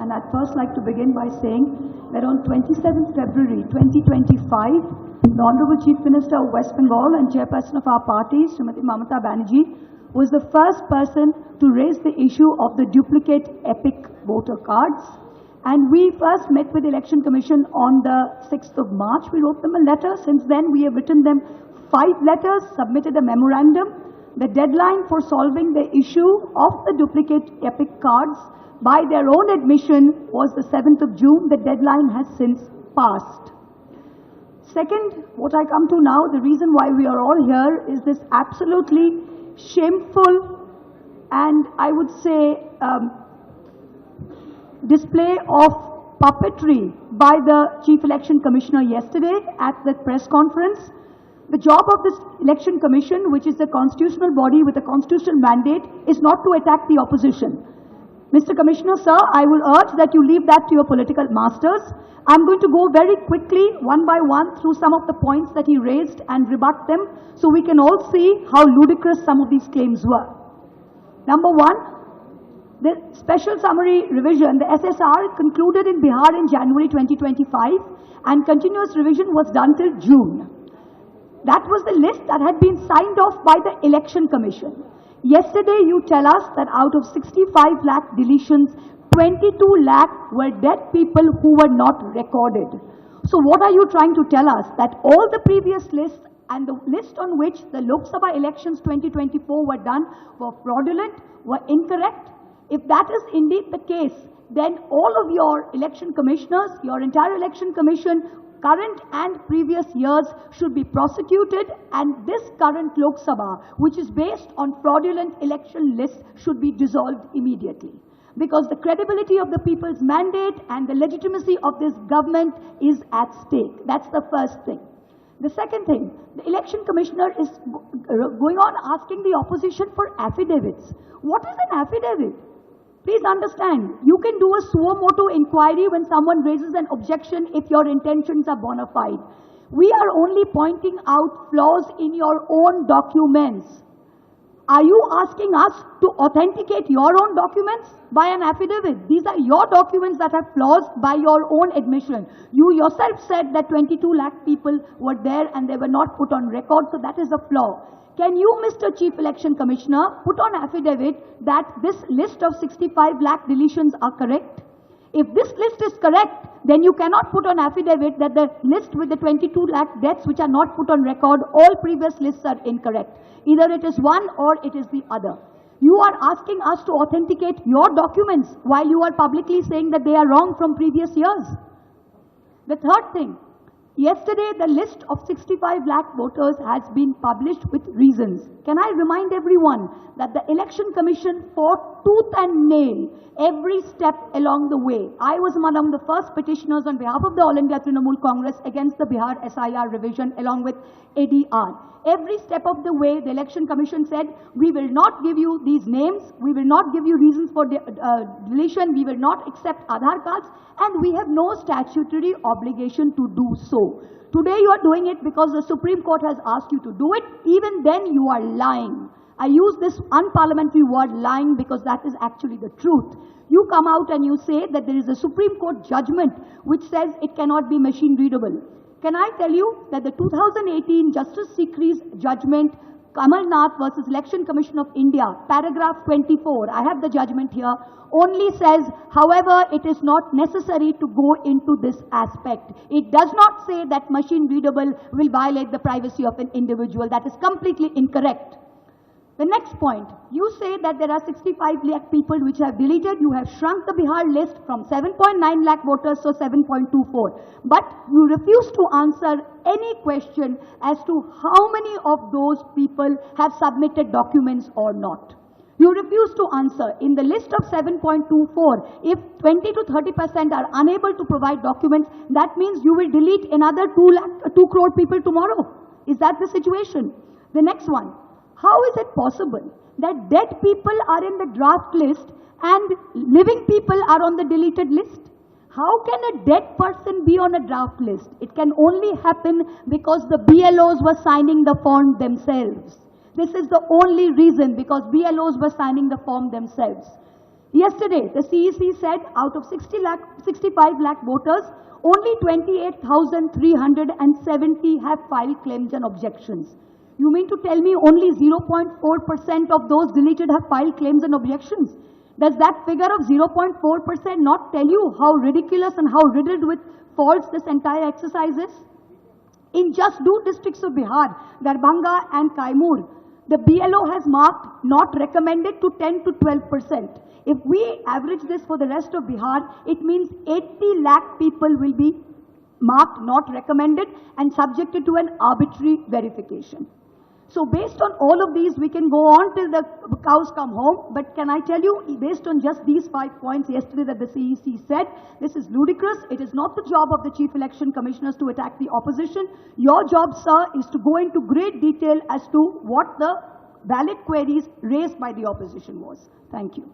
and I'd first like to begin by saying that on 27th February 2025, the Honorable Chief Minister of West Bengal and Chairperson of our party, Srimati Mamata Banerjee, was the first person to raise the issue of the duplicate epic voter cards. And we first met with the Election Commission on the 6th of March. We wrote them a letter. Since then, we have written them 5 letters, submitted a memorandum. The deadline for solving the issue of the duplicate epic cards by their own admission was the 7th of June. The deadline has since passed. Second, what I come to now, the reason why we are all here is this absolutely shameful and I would say display of puppetry by the Chief Election Commissioner yesterday at the press conference. The job of this Election Commission, which is a constitutional body with a constitutional mandate, is not to attack the opposition. Mr. Commissioner, sir, I will urge that you leave that to your political masters. I'm going to go very quickly, one by one, through some of the points that he raised and rebut them, so we can all see how ludicrous some of these claims were. Number one, the special summary revision, the SSR, concluded in Bihar in January 2025, and continuous revision was done till June. That was the list that had been signed off by the Election Commission. Yesterday, you tell us that out of 65 lakh deletions, 22 lakh were dead people who were not recorded. So what are you trying to tell us? That all the previous lists and the list on which the Lok Sabha elections 2024 were done were fraudulent, were incorrect? If that is indeed the case, then all of your election commissioners, your entire election commission, current and previous years should be prosecuted, and this current Lok Sabha, which is based on fraudulent election lists, should be dissolved immediately. Because the credibility of the people's mandate and the legitimacy of this government is at stake. That's the first thing. The second thing, the election commissioner is going on asking the opposition for affidavits. What is an affidavit? Please understand, you can do a suo motu inquiry when someone raises an objection if your intentions are bona fide. We are only pointing out flaws in your own documents. Are you asking us to authenticate your own documents by an affidavit? These are your documents that have flaws by your own admission. You yourself said that 22 lakh people were there and they were not put on record, so that is a flaw. Can you, Mr. Chief Election Commissioner, put on affidavit that this list of 65 lakh deletions are correct? If this list is correct, then you cannot put on affidavit that the list with the 22 lakh deaths which are not put on record, all previous lists are incorrect. Either it is one or it is the other. You are asking us to authenticate your documents while you are publicly saying that they are wrong from previous years. The third thing, yesterday, the list of 65 lakh voters has been published with reasons. Can I remind everyone that the Election Commission fought tooth and nail every step along the way. I was among the first petitioners on behalf of the All India Trinamool Congress against the Bihar SIR revision along with ADR. Every step of the way, the Election Commission said, we will not give you these names, we will not give you reasons for deletion, we will not accept Aadhaar cards, and we have no statutory obligation to do so. Today you are doing it because the Supreme Court has asked you to do it. Even then you are lying. I use this unparliamentary word lying because that is actually the truth. You come out and you say that there is a Supreme Court judgment which says it cannot be machine readable. Can I tell you that the 2018 Justice Sikri's judgment, Kamal Nath versus Election Commission of India, paragraph 24, I have the judgment here, only says, however, it is not necessary to go into this aspect. It does not say that machine readable will violate the privacy of an individual. That is completely incorrect. The next point, you say that there are 65 lakh people which have deleted. You have shrunk the Bihar list from 7.9 lakh voters to 7.24. But you refuse to answer any question as to how many of those people have submitted documents or not. You refuse to answer. In the list of 7.24, if 20 to 30% are unable to provide documents, that means you will delete another 2 crore people tomorrow. Is that the situation? The next one. How is it possible that dead people are in the draft list and living people are on the deleted list? How can a dead person be on a draft list? It can only happen because the BLOs were signing the form themselves. This is the only reason, because BLOs were signing the form themselves. Yesterday, the CEC said out of 65 lakh voters, only 28,370 have filed claims and objections. You mean to tell me only 0.4% of those deleted have filed claims and objections? Does that figure of 0.4% not tell you how ridiculous and how riddled with faults this entire exercise is? In just two districts of Bihar, Darbhanga and Kaimur, the BLO has marked not recommended to 10 to 12%. If we average this for the rest of Bihar, it means 80 lakh people will be marked not recommended and subjected to an arbitrary verification. So based on all of these, we can go on till the cows come home. But can I tell you, based on just these 5 points yesterday that the CEC said, this is ludicrous. It is not the job of the Chief Election Commissioners to attack the opposition. Your job, sir, is to go into great detail as to what the valid queries raised by the opposition was. Thank you.